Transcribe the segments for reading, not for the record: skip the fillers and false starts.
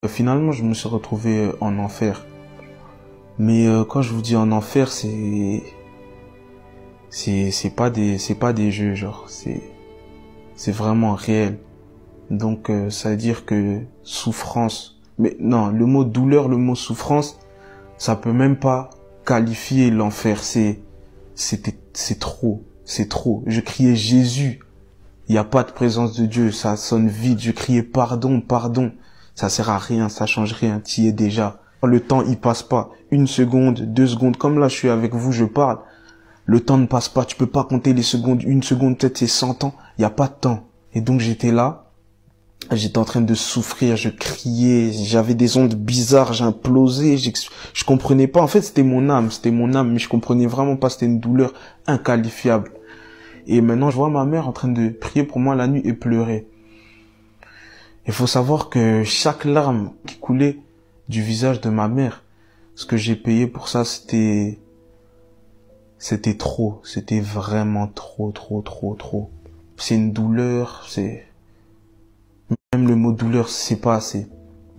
Finalement, je me suis retrouvé en enfer. Mais quand je vous dis en enfer, c'est pas des jeux, genre c'est vraiment réel. Donc ça veut dire que souffrance. Mais non, le mot douleur, le mot souffrance, ça peut même pas qualifier l'enfer. C'est trop, c'est trop. Je criais Jésus. Il n'y a pas de présence de Dieu, ça sonne vide. Je criais pardon, pardon. Ça sert à rien, ça change rien, t'y es déjà. Le temps, il passe pas. 1 seconde, 2 secondes, comme là je suis avec vous, je parle. Le temps ne passe pas, tu peux pas compter les secondes. 1 seconde, peut-être c'est 100 ans. Il n'y a pas de temps. Et donc j'étais là, j'étais en train de souffrir, je criais, j'avais des ondes bizarres, j'implosais, je comprenais pas. En fait, c'était mon âme, mais je comprenais vraiment pas, c'était une douleur inqualifiable. Et maintenant, je vois ma mère en train de prier pour moi la nuit et pleurer. Il faut savoir que chaque larme qui coulait du visage de ma mère, ce que j'ai payé pour ça, c'était trop. C'était vraiment trop. C'est une douleur, même le mot douleur, c'est pas assez.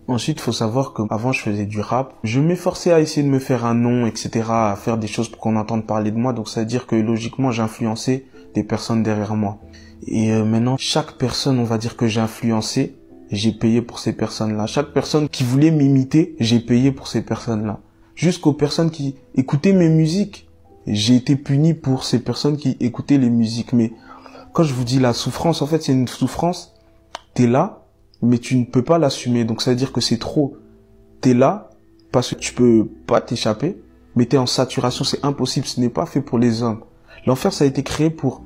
Ensuite, il faut savoir que avant je faisais du rap. Je m'efforçais à essayer de me faire un nom, etc., à faire des choses pour qu'on entende parler de moi. Donc, ça veut dire que logiquement, j'influençais des personnes derrière moi. Et maintenant, chaque personne, on va dire que j'ai influencé, j'ai payé pour ces personnes-là. Chaque personne qui voulait m'imiter, j'ai payé pour ces personnes-là. Jusqu'aux personnes qui écoutaient mes musiques, j'ai été puni pour ces personnes qui écoutaient les musiques. Mais quand je vous dis la souffrance, en fait, c'est une souffrance. T'es là, mais tu ne peux pas l'assumer. Donc ça veut dire que c'est trop. T'es là, parce que tu peux pas t'échapper, mais t'es en saturation, c'est impossible. Ce n'est pas fait pour les hommes. L'enfer, ça a été créé pour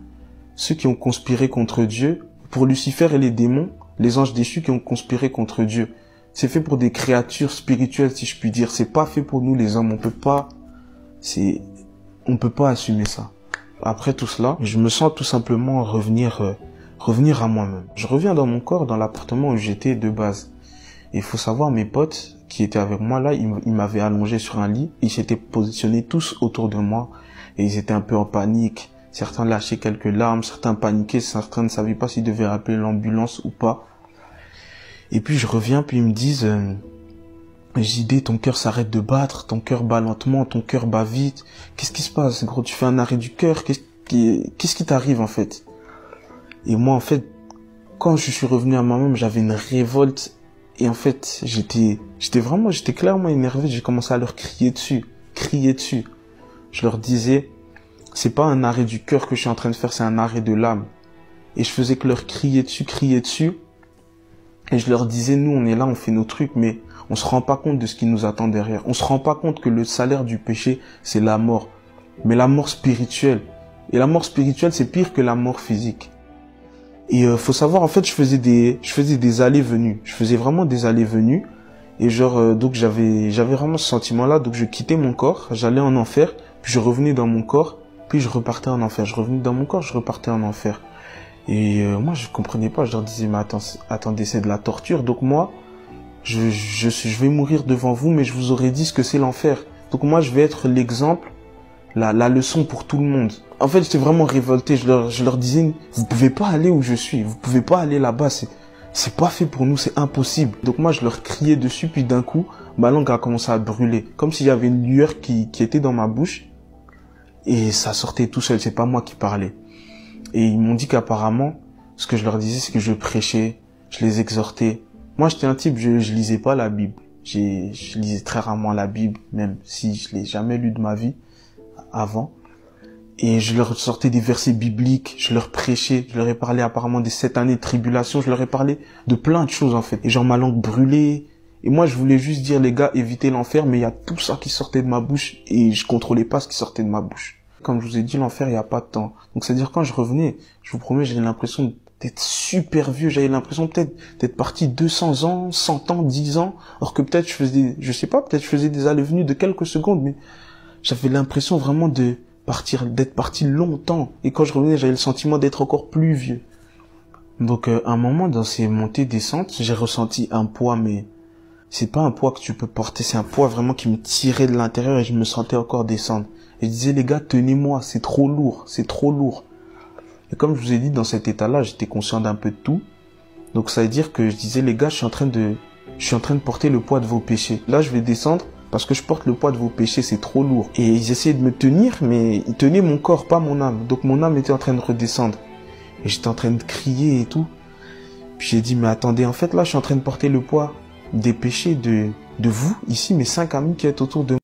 ceux qui ont conspiré contre Dieu, pour Lucifer et les démons, les anges déchus qui ont conspiré contre Dieu. C'est fait pour des créatures spirituelles, si je puis dire. C'est pas fait pour nous, les hommes. On peut pas assumer ça. Après tout cela, je me sens tout simplement revenir à moi-même. Je reviens dans mon corps, dans l'appartement où j'étais de base. Et il faut savoir, mes potes qui étaient avec moi là, ils m'avaient allongé sur un lit. Ils s'étaient positionnés tous autour de moi. Et ils étaient un peu en panique. Certains lâchaient quelques larmes, certains paniquaient, certains ne savaient pas s'ils devaient appeler l'ambulance ou pas. Et puis je reviens, puis ils me disent, JD, ton cœur s'arrête de battre, ton cœur bat lentement, ton cœur bat vite. Qu'est-ce qui se passe, gros? Tu fais un arrêt du cœur? Qu'est-ce qui t'arrive en fait? Et moi en fait, quand je suis revenu à moi-même, j'avais une révolte. Et en fait, j'étais clairement énervé. J'ai commencé à leur crier dessus. Je leur disais, c'est pas un arrêt du cœur que je suis en train de faire, c'est un arrêt de l'âme. Et je faisais que leur crier dessus. Et je leur disais, nous, on est là, on fait nos trucs, mais on se rend pas compte de ce qui nous attend derrière. On se rend pas compte que le salaire du péché, c'est la mort. Mais la mort spirituelle. Et la mort spirituelle, c'est pire que la mort physique. Et faut savoir, en fait, je faisais des allées-venues. Je faisais vraiment des allées-venues. Et donc j'avais vraiment ce sentiment-là. Donc je quittais mon corps, j'allais en enfer, puis je revenais dans mon corps, puis je repartais en enfer. Je revenais dans mon corps, je repartais en enfer. Et moi, je comprenais pas. Je leur disais, mais attendez, c'est de la torture. Donc moi, je vais mourir devant vous, mais je vous aurais dit ce que c'est l'enfer. Donc moi, je vais être l'exemple, la leçon pour tout le monde. En fait, j'étais vraiment révolté. Je leur disais, vous pouvez pas aller où je suis. Vous pouvez pas aller là-bas. C'est pas fait pour nous. C'est impossible. Donc moi, je leur criais dessus. Puis d'un coup, ma langue a commencé à brûler. Comme s'il y avait une lueur qui était dans ma bouche. Et ça sortait tout seul. C'est pas moi qui parlais. Et ils m'ont dit qu'apparemment, ce que je leur disais, c'est que je prêchais, je les exhortais. Moi, j'étais un type, je lisais pas la Bible. Je lisais très rarement la Bible, même si je l'ai jamais lu de ma vie avant. Et je leur sortais des versets bibliques, je leur prêchais, je leur ai parlé apparemment des 7 années de tribulation, je leur ai parlé de plein de choses en fait. Et genre ma langue brûlait. Et moi, je voulais juste dire, les gars, évitez l'enfer, mais il y a tout ça qui sortait de ma bouche et je contrôlais pas ce qui sortait de ma bouche. Comme je vous ai dit, l'enfer, il n'y a pas de temps. Donc, c'est-à-dire, quand je revenais, je vous promets, j'avais l'impression d'être super vieux. J'avais l'impression peut-être d'être parti 200 ans, 100 ans, 10 ans. Alors que peut-être je faisais des allées-venues de quelques secondes, mais j'avais l'impression vraiment d'être parti longtemps. Et quand je revenais, j'avais le sentiment d'être encore plus vieux. Donc, à un moment, dans ces montées-descentes, j'ai ressenti un poids, mais c'est pas un poids que tu peux porter. C'est un poids vraiment qui me tirait de l'intérieur et je me sentais encore descendre. Et je disais, les gars, tenez-moi, c'est trop lourd. Et comme je vous ai dit, dans cet état-là, j'étais conscient d'un peu de tout. Donc ça veut dire que je disais, les gars, je suis en train de je suis en train de porter le poids de vos péchés. Là, je vais descendre parce que je porte le poids de vos péchés, c'est trop lourd. Et ils essayaient de me tenir, mais ils tenaient mon corps, pas mon âme. Donc mon âme était en train de redescendre. Et j'étais en train de crier et tout. Puis j'ai dit, mais attendez, en fait, là, je suis en train de porter le poids des péchés de vous, ici, mes 5 amis qui êtes autour de moi.